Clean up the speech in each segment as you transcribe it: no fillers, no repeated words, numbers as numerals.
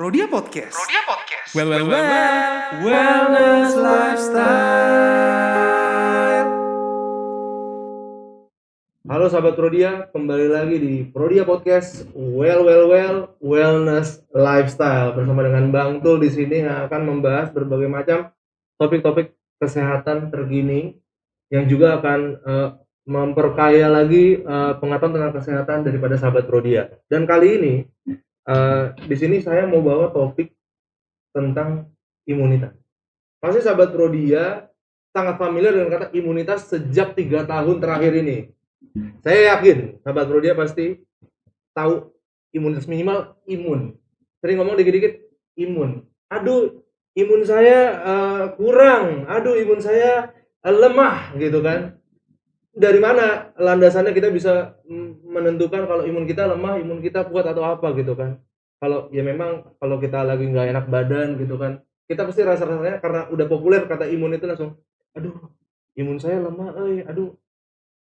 Prodia Podcast. Wellness lifestyle. Halo sahabat Prodia, kembali lagi di Prodia Podcast Wellness Lifestyle bersama dengan Bang Tul di sini yang akan membahas berbagai macam topik-topik kesehatan terkini yang juga akan memperkaya lagi pengetahuan tentang kesehatan daripada sahabat Prodia. Dan kali ini di sini saya mau bawa topik tentang imunitas. Pasti sahabat Prodia sangat familiar dengan kata imunitas sejak 3 tahun terakhir ini. Saya yakin sahabat Prodia pasti tahu imunitas, minimal imun. Sering ngomong dikit-dikit imun. Aduh, imun saya kurang. Aduh, imun saya lemah gitu kan. Dari mana landasannya kita bisa menentukan kalau imun kita lemah, imun kita kuat atau apa gitu kan. Kalau ya memang kalau kita lagi nggak enak badan gitu kan, kita pasti rasa-rasanya karena udah populer kata imun itu langsung, aduh imun saya lemah, aduh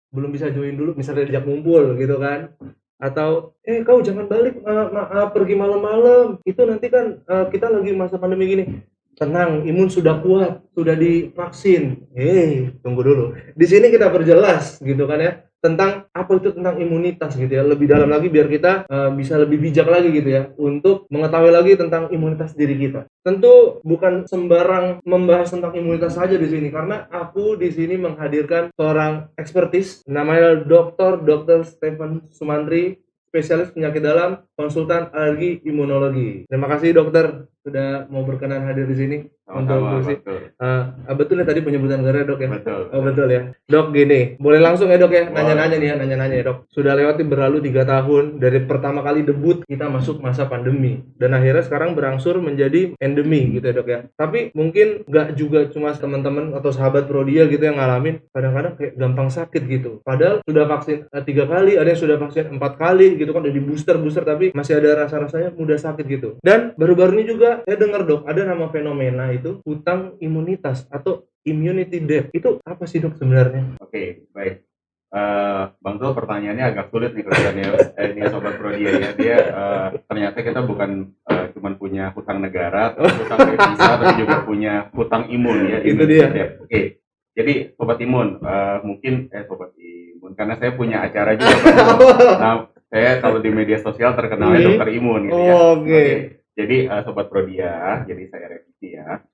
belum bisa join dulu misalnya diajak ngumpul gitu kan, atau kau jangan balik pergi malam-malam, itu nanti kan kita lagi masa pandemi gini. Tenang, imun sudah kuat, sudah divaksin. Tunggu dulu. Di sini kita perjelas gitu kan ya, tentang apa itu tentang imunitas gitu ya, lebih dalam lagi biar kita bisa lebih bijak lagi gitu ya untuk mengetahui lagi tentang imunitas diri kita. Tentu bukan sembarang membahas tentang imunitas saja di sini, karena aku di sini menghadirkan seorang ekspertis namanya Dr. Stephen Sumantri, spesialis penyakit dalam, konsultan alergi imunologi. Terima kasih dokter sudah mau berkenan hadir di sini. Betul ya tadi penyebutan negara dok ya? Betul. Oh betul ya. Dok gini, boleh langsung ya dok ya? Nanya-nanya ya dok. Sudah lewati berlalu 3 tahun dari pertama kali debut kita masuk masa pandemi. Dan akhirnya sekarang berangsur menjadi endemi gitu ya dok ya. Tapi mungkin nggak juga cuma teman-teman atau sahabat Prodia gitu yang ngalamin. Kadang-kadang kayak gampang sakit gitu. Padahal sudah vaksin 3 kali, ada yang sudah vaksin 4 kali gitu kan, udah di booster tapi masih ada rasa-rasanya mudah sakit gitu. Dan baru-baru ini juga saya dengar dok, ada nama fenomena itu hutang imunitas atau immunity debt. Itu apa sih dok sebenarnya? Oke, baik. Bang Tul, pertanyaannya agak sulit nih kerjaannya ini sobat Prodia ya. Dia ternyata kita bukan cuma punya hutang negara, hutang devisa, tapi juga punya hutang imun ya. Itu dia. Oke. Jadi sobat imun, sobat imun, karena saya punya acara juga. Nah, saya kalau di media sosial terkenalnya dokter imun gitu ya. Oke. Jadi sobat Prodia, jadi saya revisi ya.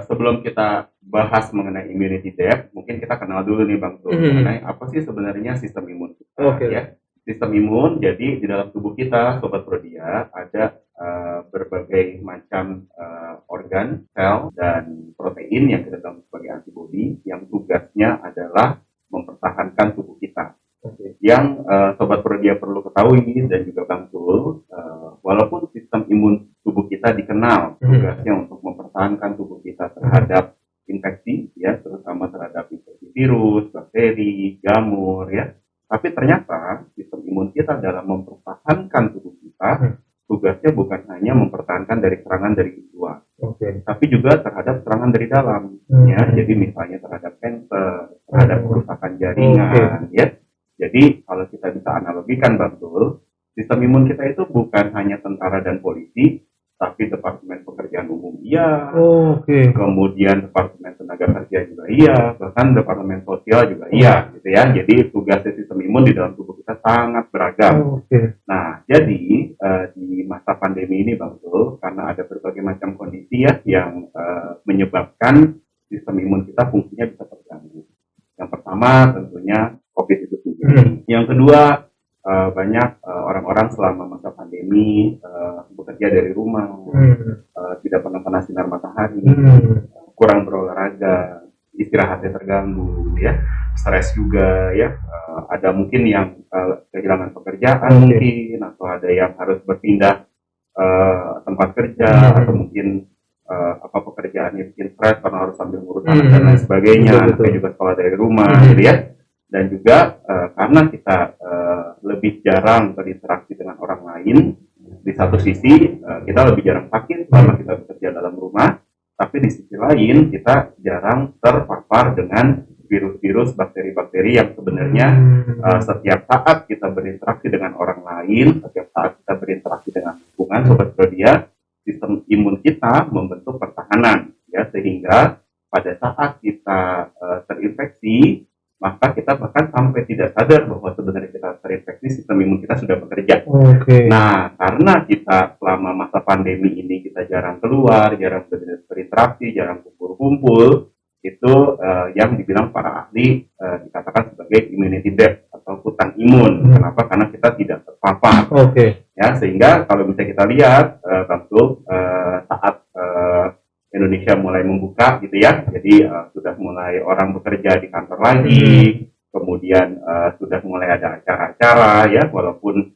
Sebelum kita bahas mengenai immunity debt, mungkin kita kenal dulu nih Bang Tul, mengenai apa sih sebenarnya sistem imun kita ya. Sistem imun, jadi di dalam tubuh kita sobat Prodia ada berbagai macam organ, sel dan protein yang kita tahu sebagai antibodi yang tugasnya adalah mempertahankan tubuh kita. Yang sobat Prodia perlu ketahui dan juga Bang Tul, walaupun sistem imun tubuh kita dikenal tugasnya untuk mempertahankan tubuh kita terhadap infeksi ya, terutama terhadap infeksi virus, bakteri, jamur ya. Tapi ternyata sistem imun kita dalam mempertahankan tubuh kita tugasnya bukan hanya mempertahankan dari serangan dari luar, tapi juga terhadap serangan dari dalam ya. Jadi misalnya terhadap kanker, terhadap kerusakan jaringan ya. Jadi kalau kita bisa analogikan Bang Tul, sistem imun kita itu bukan hanya tentara dan polisi, tapi Departemen Pekerjaan Umum iya, kemudian Departemen Tenaga Kerja juga iya, bahkan Departemen Sosial juga iya, gitu ya. Jadi tugasnya sistem imun di dalam tubuh kita sangat beragam. Nah, jadi di masa pandemi ini Bang Tul, karena ada berbagai macam kondisi ya yang menyebabkan sistem imun kita fungsinya bisa terganggu. Yang pertama tentunya COVID itu sendiri. Yang kedua, banyak orang-orang selama masa pandemi bekerja dari rumah, tidak pernah kena sinar matahari, kurang berolahraga, istirahatnya terganggu, ya, stres juga, ya. Ada mungkin yang kehilangan pekerjaan mungkin, atau ada yang harus berpindah tempat kerja, atau mungkin pekerjaannya bikin stres karena harus sambil ngurus anak dan lain sebagainya, anaknya juga sekolah dari rumah, gitu ya. Dan juga karena kita lebih jarang berinteraksi dengan orang lain, di satu sisi kita lebih jarang sakit karena kita bekerja dalam rumah, tapi di sisi lain kita jarang terpapar dengan virus-virus, bakteri-bakteri yang sebenarnya setiap saat kita berinteraksi dengan orang lain, setiap saat kita berinteraksi dengan lingkungan, sobat Prodia, sistem imun kita membentuk pertahanan, ya, sehingga pada saat kita terinfeksi, maka kita bahkan sampai tidak sadar bahwa sebenarnya kita terinfeksi, sistem imun kita sudah bekerja. Nah, karena kita selama masa pandemi ini kita jarang keluar, jarang berinteraksi, jarang kumpul-kumpul, itu yang dibilang para ahli dikatakan sebagai immunity debt atau hutang imun. Kenapa? Karena kita tidak terpapar. Ya, sehingga kalau bisa kita lihat, saat Indonesia mulai membuka gitu ya, jadi sudah mulai orang bekerja di kantor lagi, kemudian sudah mulai ada acara-acara ya, walaupun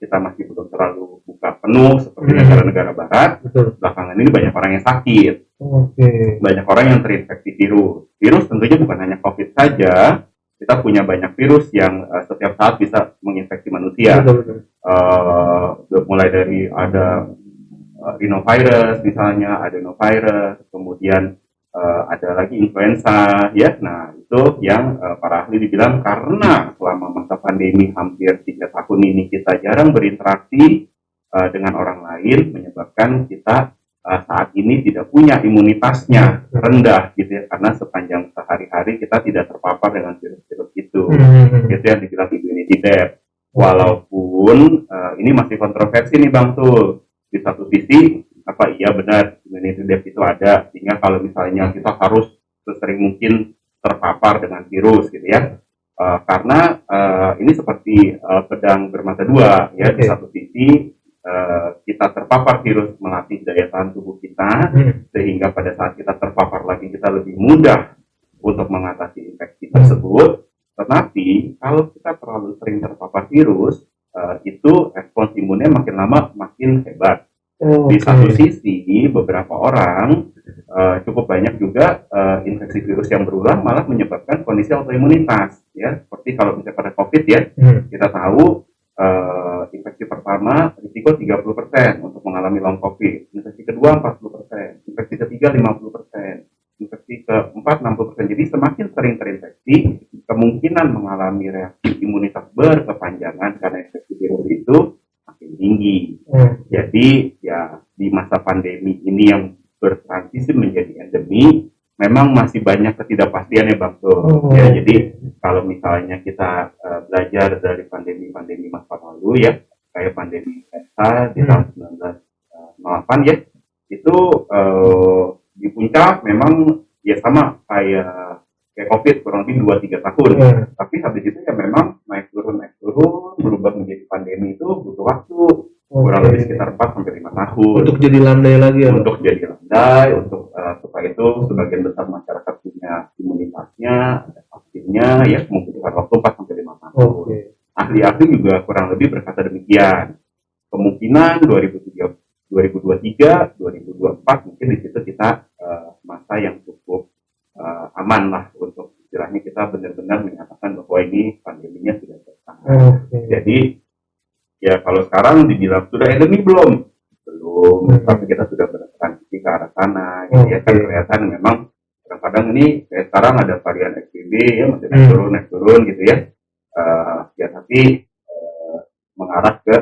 kita masih belum terlalu buka penuh seperti negara-negara barat. Belakangan ini banyak orang yang sakit, banyak orang yang terinfeksi virus tentunya bukan hanya COVID saja, kita punya banyak virus yang setiap saat bisa menginfeksi manusia. Mulai dari ada rhinovirus misalnya, adenovirus, kemudian ada lagi influenza ya. Nah, itu yang para ahli dibilang karena selama masa pandemi hampir 3 tahun ini kita jarang berinteraksi dengan orang lain, menyebabkan kita saat ini tidak punya imunitasnya rendah gitu ya, karena sepanjang sehari-hari kita tidak terpapar dengan virus-virus itu. Itu yang dibilang immunity debt. Walaupun ini masih kontroversi nih Bang Tul. Di satu sisi, apa iya benar immunity debt itu ada, sehingga kalau misalnya kita harus sesering mungkin terpapar dengan virus gitu ya. Karena ini seperti pedang bermata dua ya. Di satu sisi kita terpapar virus melatih daya tahan tubuh kita, sehingga pada saat kita terpapar lagi kita lebih mudah untuk mengatasi infeksi tersebut. Tetapi kalau kita terlalu sering terpapar virus, itu respons imunnya makin lama makin hebat. Di satu sisi beberapa orang cukup banyak juga infeksi virus yang berulang malah menyebabkan kondisi autoimunitas ya, seperti kalau misalnya pada COVID ya, kita tahu infeksi pertama risiko 30% untuk mengalami long COVID, infeksi kedua 40%, infeksi ketiga 50%, infeksi keempat 60%. Jadi semakin sering terinfeksi, kemungkinan mengalami reaksi imunitas berkepanjangan karena infeksi virus itu makin tinggi. Jadi ya di masa pandemi ini yang bertransisi menjadi endemi, memang masih banyak ketidakpastian ya Bang Tul. Ya, jadi kalau misalnya kita belajar dari pandemi-pandemi masa lalu ya, kayak pandemi Delta di tahun 1908 ya, itu di puncak memang ya sama kayak COVID kurang lebih 2-3 tahun. Tapi habis itu ya memang naik turun berubah menjadi pandemi itu butuh waktu kurang lebih sekitar 4-5 tahun untuk jadi landai lagi ya. Untuk jadi landai, untuk supaya itu sebagian besar masyarakat punya imunitasnya, ada vaksinnya ya, membutuhkan waktu 4-5 tahun. Ahli-ahli juga kurang lebih berkata demikian. Kemungkinan 2023, 2024 mungkin di situ kita masa yang cukup aman lah untuk istilahnya kita benar-benar menyatakan bahwa ini pandeminya sudah selesai. Jadi ya kalau sekarang dibilang sudah endemi belum, tapi kita sudah bertransisi ke arah sana. Gitu ya kan kelihatan memang kadang-kadang ini kayak sekarang ada varian XBB ya, masih naik turun gitu ya. Ya tapi mengarah ke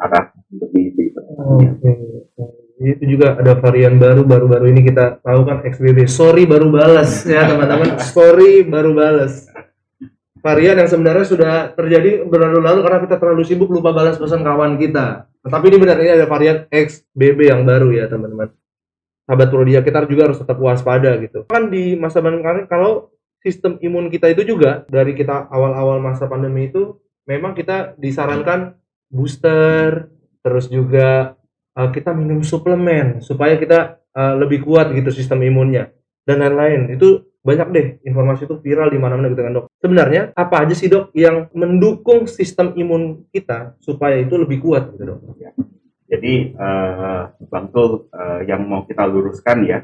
arah endemi. Itu juga ada varian baru ini kita tahu kan, XBB. Sorry baru balas ya teman-teman. Sorry baru balas. Varian yang sebenarnya sudah terjadi berlalu-lalu karena kita terlalu sibuk lupa balas pesan kawan kita. Tapi ini benar, ini ada varian XBB yang baru ya teman-teman. Sahabat Prodia, kita juga harus tetap waspada gitu. Kan di masa pandemi kalau sistem imun kita itu juga dari kita awal-awal masa pandemi itu memang kita disarankan booster, terus juga kita minum suplemen supaya kita lebih kuat gitu sistem imunnya dan lain-lain. Itu banyak deh informasi itu viral di mana-mana gitu kan dok. Sebenarnya apa aja sih dok yang mendukung sistem imun kita supaya itu lebih kuat gitu dok? Jadi Bang Tul, yang mau kita luruskan ya,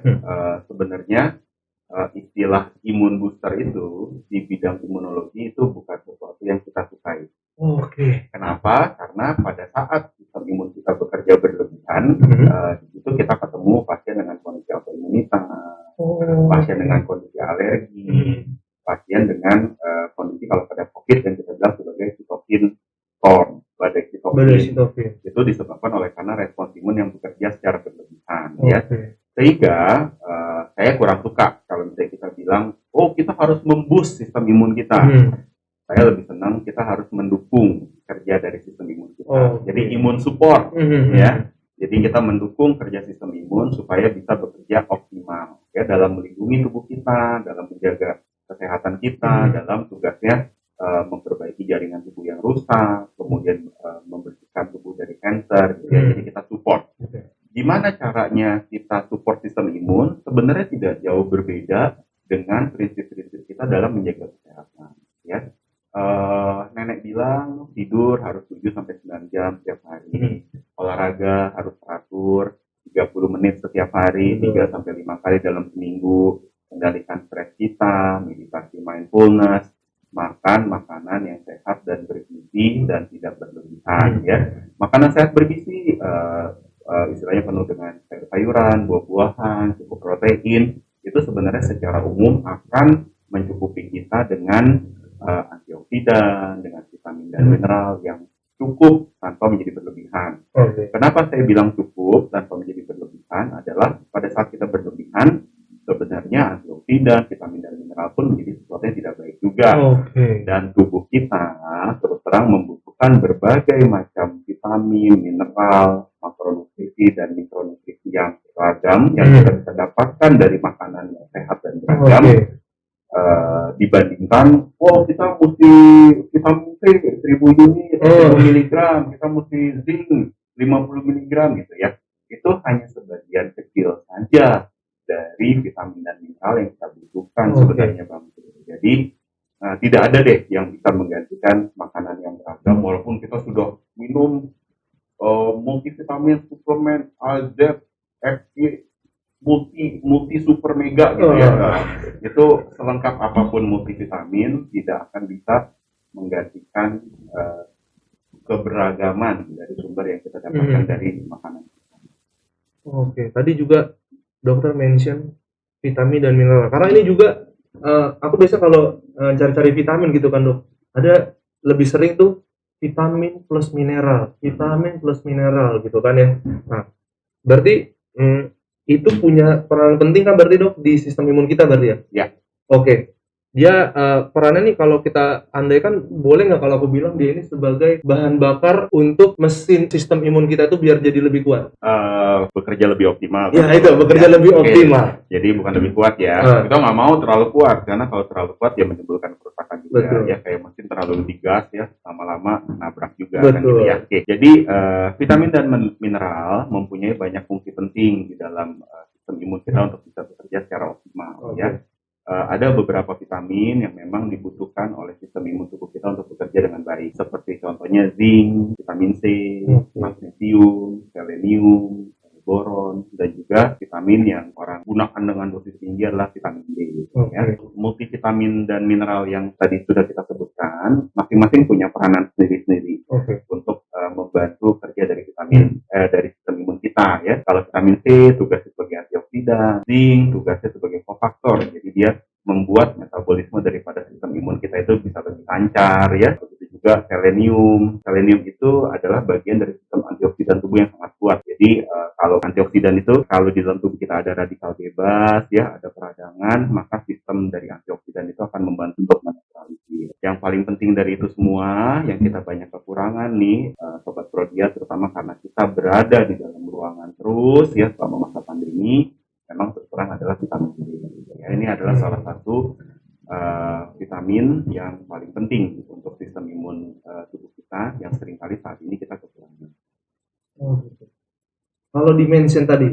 sebenarnya istilah imun booster itu di bidang imunologi itu bukan sesuatu yang kita sukai. Kenapa? Karena pada saat sistem imun kita bekerja berlebihan, itu kita ketemu pasien dengan kondisi autoimunitas, pasien dengan kondisi alergi, pasien dengan kondisi kalau pada COVID yang kita bilang sebagai cytokine storm, badai cytokine. Itu itu disebabkan oleh karena respons imun yang bekerja secara berlebihan, ya. Sehingga saya kurang suka kalau misalnya kita bilang, oh kita harus memboost sistem imun kita. Saya lebih senang kita harus mendukung kerja dari sistem imun kita. Jadi imun support, ya. Jadi kita mendukung kerja sistem imun supaya bisa bekerja optimal, ya, dalam melindungi tubuh kita, dalam menjaga kesehatan kita, dalam tugasnya memperbaiki jaringan tubuh yang rusak, kemudian membersihkan tubuh dari kanker, gitu ya. Jadi kita support. Gimana caranya kita support sistem imun? Sebenarnya tidak jauh berbeda dengan prinsip-prinsip kita dalam menjaga kesehatan, ya. Nenek bilang tidur harus 7-9 jam setiap hari, olahraga harus teratur 30 menit setiap hari, 3-5 kali dalam seminggu, kendalikan stres kita, meditasi mindfulness, makan makanan yang sehat dan bergizi dan tidak berlebihan, ya. Makanan sehat bergizi istilahnya penuh dengan sayur-sayuran, buah-buahan, cukup protein, itu sebenarnya secara umum akan mencukupi kita dengan antioksidan, dengan vitamin dan mineral yang cukup tanpa menjadi berlebihan. Kenapa saya bilang cukup tanpa menjadi berlebihan adalah pada saat kita berlebihan, sebenarnya antioksidan, vitamin dan mineral pun menjadi sesuatu yang tidak baik juga. Dan tubuh kita terus terang membutuhkan berbagai macam vitamin, mineral, makronutrisi dan mikronutrisi yang beragam yang kita bisa dapatkan dari makanan yang sehat dan beragam. Dibandingkan, kita mesti vitamin C 1000 unit, 1000 miligram, kita mesti zinc 50 miligram gitu ya. Itu hanya sebagian kecil saja dari vitamin dan mineral yang kita butuhkan sebenarnya, Bang. Jadi tidak ada deh yang bisa menggantikan makanan yang beragam, walaupun kita sudah minum multivitamin, suplemen, AZ, FG, multi super mega gitu ya. Itu selengkap apapun multivitamin tidak akan bisa menggantikan keberagaman dari sumber yang kita dapatkan dari makanan. Tadi juga dokter mention vitamin dan mineral. Karena ini juga aku biasa kalau cari-cari vitamin gitu kan, Dok. Ada lebih sering tuh vitamin plus mineral gitu kan ya. Nah, berarti itu punya peran penting kan berarti, Dok, di sistem imun kita berarti ya? Ya. Dia perannya nih kalau kita andaikan, boleh nggak kalau aku bilang dia ini sebagai bahan bakar untuk mesin sistem imun kita itu biar jadi lebih kuat? Bekerja lebih optimal. Ya itu, bekerja lebih optimal. Jadi bukan lebih kuat ya. Kita nggak mau terlalu kuat, karena kalau terlalu kuat dia menimbulkan kerusakan juga. Ya, kayak mesin terlalu digas ya, lama-lama nabrak juga kan gitu ya. Jadi vitamin dan mineral mempunyai banyak fungsi penting di dalam sistem imun kita untuk bisa bekerja secara optimal ya. Ada beberapa vitamin yang memang dibutuhkan oleh sistem imun tubuh kita untuk bekerja dengan baik, seperti contohnya zinc, vitamin C, magnesium, selenium, boron, dan juga vitamin yang orang gunakan dengan dosis tinggi adalah vitamin D. Ya. Multivitamin dan mineral yang tadi sudah kita sebutkan, masing-masing punya peranan sendiri-sendiri untuk membantu kerja dari vitamin dari sistem imun kita. Ya. Kalau vitamin C tugasnya sebagai antioksidan, zinc tugasnya sebagai kofaktor, jadi dia membuat metabolisme daripada sistem imun kita itu bisa lebih lancar ya. Begitu juga selenium itu adalah bagian dari sistem antioksidan tubuh yang sangat kuat. Jadi kalau antioksidan itu, kalau di dalam tubuh kita ada radikal bebas ya, ada peradangan, maka sistem dari antioksidan itu akan membantu untuk menetralisir. Yang paling penting dari itu semua, yang kita banyak kekurangan nih Sobat Prodia, terutama karena kita berada di dalam ruangan terus ya selama masa pandemi, memang terus terang adalah vitamin D. Ya, ini adalah salah satu vitamin yang paling penting untuk sistem imun tubuh kita yang seringkali saat ini kita kekurangan. Kalau dimention tadi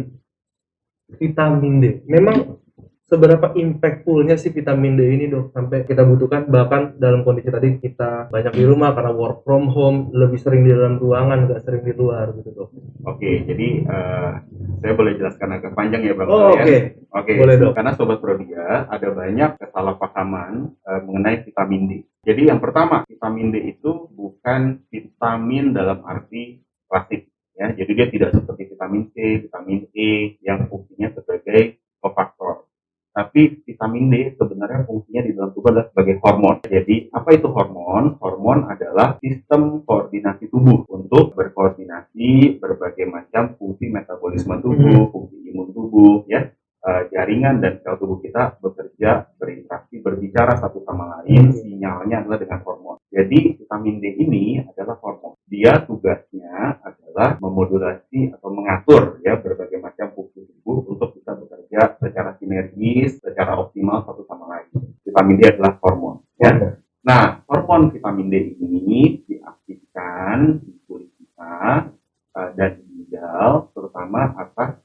vitamin D, memang seberapa impactfulnya sih vitamin D ini, Dok, sampai kita butuhkan, bahkan dalam kondisi tadi kita banyak di rumah karena work from home, lebih sering di dalam ruangan, nggak sering di luar gitu, Dok. Jadi saya boleh jelaskan agak panjang ya, Bang. Boleh, Dok. Karena Sobat Prodia ada banyak kesalahpahaman mengenai vitamin D. Jadi yang pertama, vitamin D itu bukan vitamin dalam arti klasik ya. Jadi dia tidak seperti vitamin C, vitamin E yang fungsinya sebagai kofaktor. Tapi vitamin D sebenarnya fungsinya di dalam tubuh adalah sebagai hormon. Jadi apa itu hormon? Hormon adalah sistem koordinasi tubuh untuk berkoordinasi berbagai macam fungsi metabolisme tubuh, fungsi imun tubuh, ya. Jaringan dan sel tubuh kita bekerja, berinteraksi, berbicara satu sama lain. Sinyalnya adalah dengan hormon. Jadi vitamin D ini adalah hormon. Dia tugasnya adalah memodulasi atau mengatur ya berbagai macam fungsi tubuh untuk bisa bekerja secara sinergis, secara optimal satu sama lain. Vitamin D adalah hormon. Ya. Nah, hormon vitamin D ini diaktifkan di kulit kita dan di ginjal, terutama atas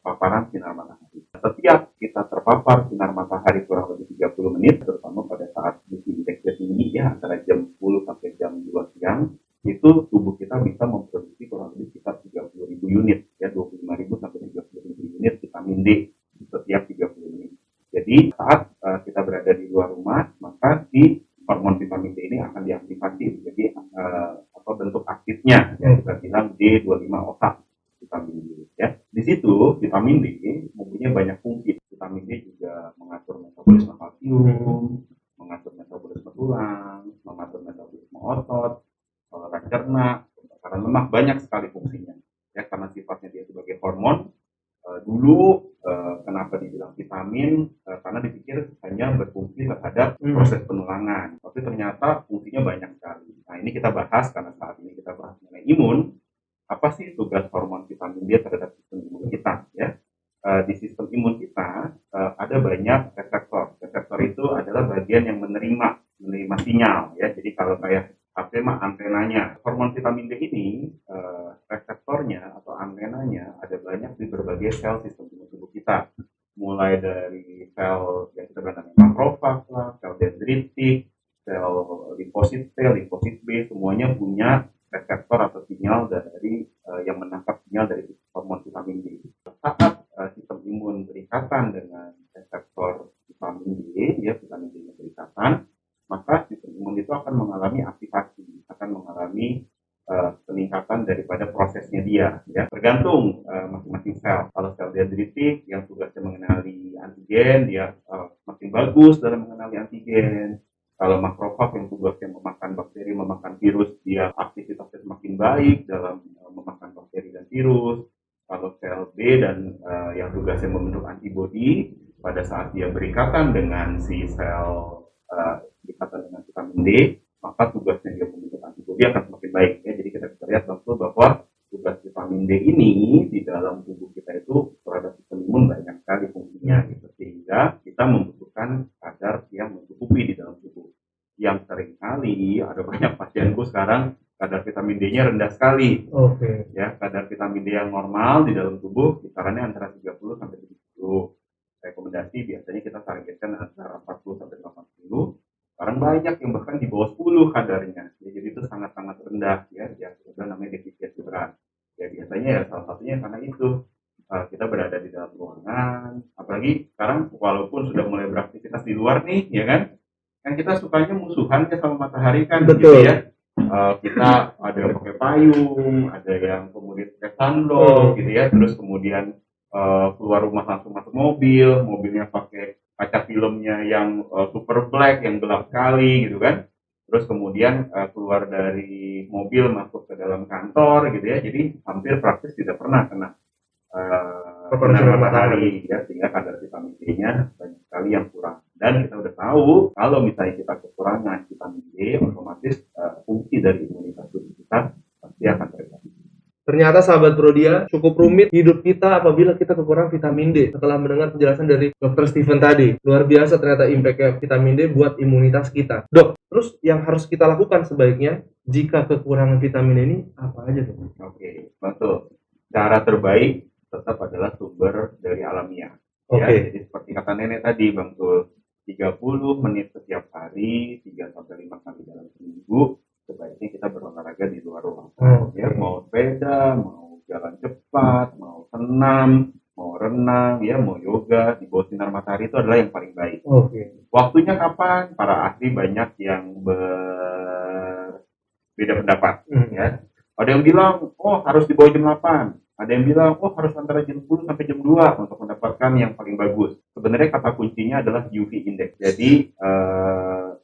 paparan sinar matahari. Setiap kita terpapar sinar matahari kurang lebih 30 menit, terutama pada saat UV indeksnya tinggi ya, antara jam 10 sampai jam 2 siang, itu tubuh kita bisa memproduksi kurang lebih sekitar 30.000 unit, ya 25.000 sampai 30.000 unit vitamin D setiap 30 menit. Jadi saat kita berada di luar rumah, maka si hormon vitamin D ini akan diaktifasi menjadi bentuk aktifnya yang kita bilang D25OH vitamin D ya. Di situ vitamin D mempunyai banyak fungsi. Vitamin D juga mengatur metabolisme kalsium, mengatur metabolisme tulang, mengatur metabolisme otot, saluran cerna, pembakaran lemak, banyak sekali fungsinya. Ya karena sifatnya dia sebagai hormon. Dulu kenapa dibilang vitamin? Karena dipikir hanya berfungsi terhadap proses penulangan, tapi ternyata fungsinya banyak sekali. Nah ini kita bahas karena saat ini kita bahas mengenai imun. Apa sih tugas hormon vitamin D terhadap sistem imun kita? Ya, di sistem imun kita ada banyak reseptor. Reseptor itu adalah bagian yang menerima sinyal. Ya, jadi kalau kayak HP mah antenanya. Hormon vitamin D ini reseptornya atau antenanya ada banyak di berbagai sel sistem imun tubuh kita. Mulai dari sel yang kita bilang makrofag lah, sel dendritik, sel limfosit T, limfosit B, semuanya punya reseptor atau sinyal dari yang menangkap sinyal dari hormon vitamin D. Saat sistem imun berikatan dengan reseptor vitamin D, ya vitamin D berikatan, maka sistem imun itu akan mengalami aktivasi, akan mengalami peningkatan daripada prosesnya dia. Ya tergantung masing-masing sel. Kalau sel dendritik yang tugasnya mengenali antigen, dia makin bagus dalam mengenali antigen. Kalau makrofag yang tugasnya memakan bakteri, memakan virus, dia aktivitasnya semakin baik dalam memakan bakteri dan virus. Kalau sel B dan yang tugasnya membentuk antibodi, pada saat dia berikatan dengan si sel berikatan dengan vitamin D, maka tugasnya dia membentuk antibodi akan semakin baik. Ya. Jadi kita bisa lihat langsung bahwa tugas vitamin D ini di dalam tubuh kita itu terhadap sistem imun banyak sekali fungsinya, gitu. Sehingga kita membutuhkan kadar yang mencukupi di dalam tubuh. Yang seringkali ada banyak pasienku sekarang kadar vitamin D-nya rendah sekali. Ya, kadar vitamin D yang normal di dalam tubuh kisarannya antara 30 sampai 70. Rekomendasi biasanya kita targetkan antara 40 sampai 80. Sekarang banyak yang bahkan di bawah 10 kadarnya. Ya, jadi itu sangat-sangat rendah ya, yang kita namanya defisiensi berat. Ya biasanya ya salah satunya karena itu kita berada di dalam ruangan, apalagi sekarang walaupun sudah mulai beraktivitas di luar nih, ya kan? Kan kita sukanya musuhan ya sama matahari kan, gitu ya. Kita ada yang pakai payung, ada yang kemudian pakai sunblock, gitu ya. Terus kemudian keluar rumah langsung masuk mobil, mobilnya pakai kaca filmnya yang super black, yang gelap sekali, gitu kan. Terus kemudian keluar dari mobil masuk ke dalam kantor, gitu ya. Jadi hampir praktis tidak pernah kena sinar matahari, ya, sehingga kadar vitamin D-nya banyak sekali yang kurang. Dan kita udah tahu kalau misalnya kita kekurangan vitamin D, otomatis fungsi dari imunitas tubuh kita pasti akan terganggu. Ternyata sahabat Prodia, cukup rumit hidup kita apabila kita kekurangan vitamin D. Setelah mendengar penjelasan dari Dr. Steven tadi, luar biasa ternyata impact vitamin D buat imunitas kita. Dok, terus yang harus kita lakukan sebaiknya jika kekurangan vitamin D ini apa aja, Dok? Oke, betul. Cara terbaik tetap adalah sumber dari alamiah. Ya, jadi seperti kata nenek tadi, Bang Tul, 30 menit setiap hari, 3 sampai 5 kali dalam seminggu, sebaiknya kita berolahraga di luar ruangan. Ya, mau sepeda, mau jalan cepat, mau senam, mau renang, ya, mau yoga, di bawah sinar matahari itu adalah yang paling baik. Waktunya kapan? Para ahli banyak yang berbeda pendapat. Ya. Ada yang bilang, oh harus di bawah jam 8. Ada yang bilang, oh harus antara jam 10 sampai jam 2 untuk mendapatkan yang paling bagus. sebenarnya kata kuncinya adalah UV index. Jadi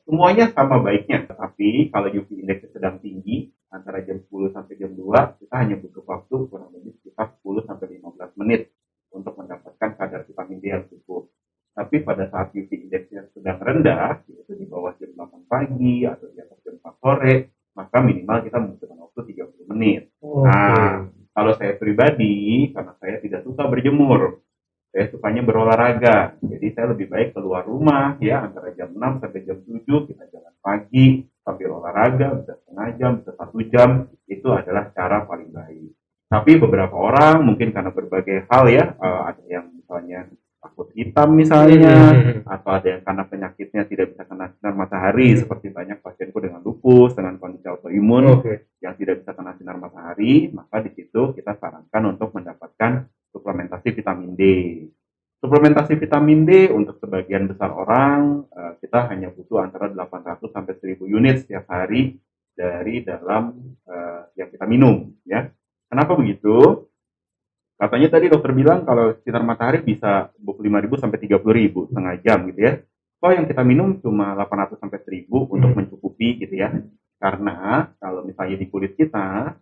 semuanya sama baiknya, tapi kalau UV index sedang tinggi antara jam 10 sampai jam 2, kita hanya butuh waktu kurang lebih sekitar 10 sampai 15 menit untuk mendapatkan kadar vitamin D yang cukup. Tapi pada saat UV index yang sedang rendah, yaitu di bawah jam 8 pagi atau di atas jam 4 sore, maka minimal kita membutuhkan waktu 30 menit. Nah, kalau saya pribadi, karena saya tidak suka berjemur, saya sukanya berolahraga. Jadi saya lebih baik keluar rumah ya antara jam 6 sampai jam 7 kita jalan pagi sambil olahraga, bisa setengah jam, bisa 1 jam, itu adalah cara paling baik. Tapi beberapa orang mungkin karena berbagai hal ya, ada yang misalnya takut hitam misalnya, atau ada yang karena penyakitnya tidak bisa kena sinar matahari, seperti banyak pasienku dengan lupus, dengan kondisi autoimun yang tidak bisa kena sinar matahari, maka di situ kita sarankan untuk mendapatkan suplementasi vitamin D. Suplementasi vitamin D untuk sebagian besar orang kita hanya butuh antara 800 sampai 1000 unit setiap hari dari dalam yang kita minum ya. Kenapa begitu? Katanya tadi dokter bilang kalau sinar matahari bisa 25.000 sampai 30.000 setengah jam gitu ya. So yang kita minum cuma 800 sampai 1000 untuk mencukupi gitu ya. Karena kalau misalnya di kulit kita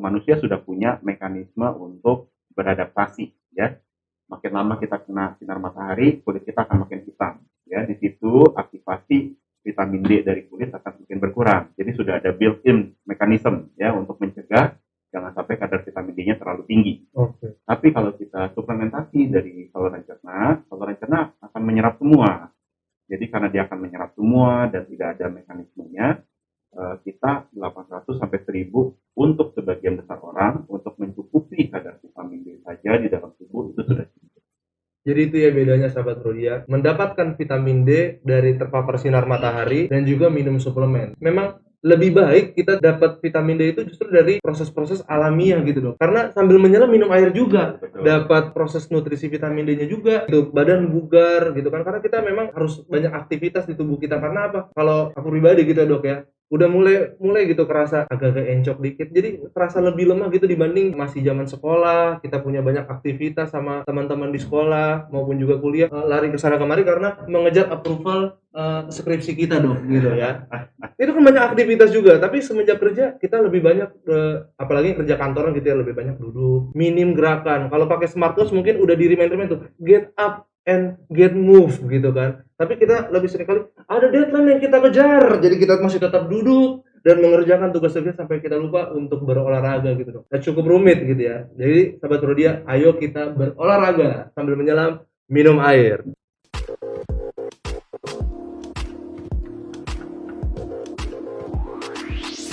manusia sudah punya mekanisme untuk beradaptasi ya. Makin lama kita kena sinar matahari, kulit kita akan makin hitam ya. Di situ aktivasi vitamin D dari kulit akan makin berkurang. Jadi sudah ada built-in mekanisme ya untuk mencegah jangan sampai kadar vitamin D-nya terlalu tinggi. Tapi kalau kita suplementasi dari saluran cerna akan menyerap semua. Jadi karena dia akan menyerap semua dan tidak ada mekanismenya, kita 800 sampai 1000 untuk sebagian besar orang untuk mencukupi kadar vitamin D saja di dalam tubuh itu sudah cukup. Jadi itu ya bedanya sahabat Rodia, mendapatkan vitamin D dari terpapar sinar matahari dan juga minum suplemen. Memang lebih baik kita dapat vitamin D itu justru dari proses-proses alamiah gitu dong. Karena sambil menyelam minum air juga, dapat proses nutrisi vitamin D-nya juga, itu badan bugar gitu kan. Karena kita memang harus banyak aktivitas di tubuh kita. Karena apa? Kalau aku pribadi gitu dok ya, udah mulai gitu kerasa agak-agak encok dikit, jadi terasa lebih lemah gitu dibanding masih zaman sekolah, kita punya banyak aktivitas sama teman-teman di sekolah maupun juga kuliah, lari ke sana kemari karena mengejar approval skripsi kita dong gitu ya. Itu kan banyak aktivitas juga, tapi semenjak kerja kita lebih banyak apalagi kerja kantoran gitu ya, lebih banyak duduk, minim gerakan. Kalau pakai smartwatch mungkin udah di remind tuh get up and get move gitu kan. Tapi kita lebih sering kali ada deadline yang kita kejar, jadi kita masih tetap duduk dan mengerjakan tugas-tugas sampai kita lupa untuk berolahraga gitu dong. Dan cukup rumit gitu ya. Jadi sahabat Rodia, ayo kita berolahraga sambil menyelam, minum air.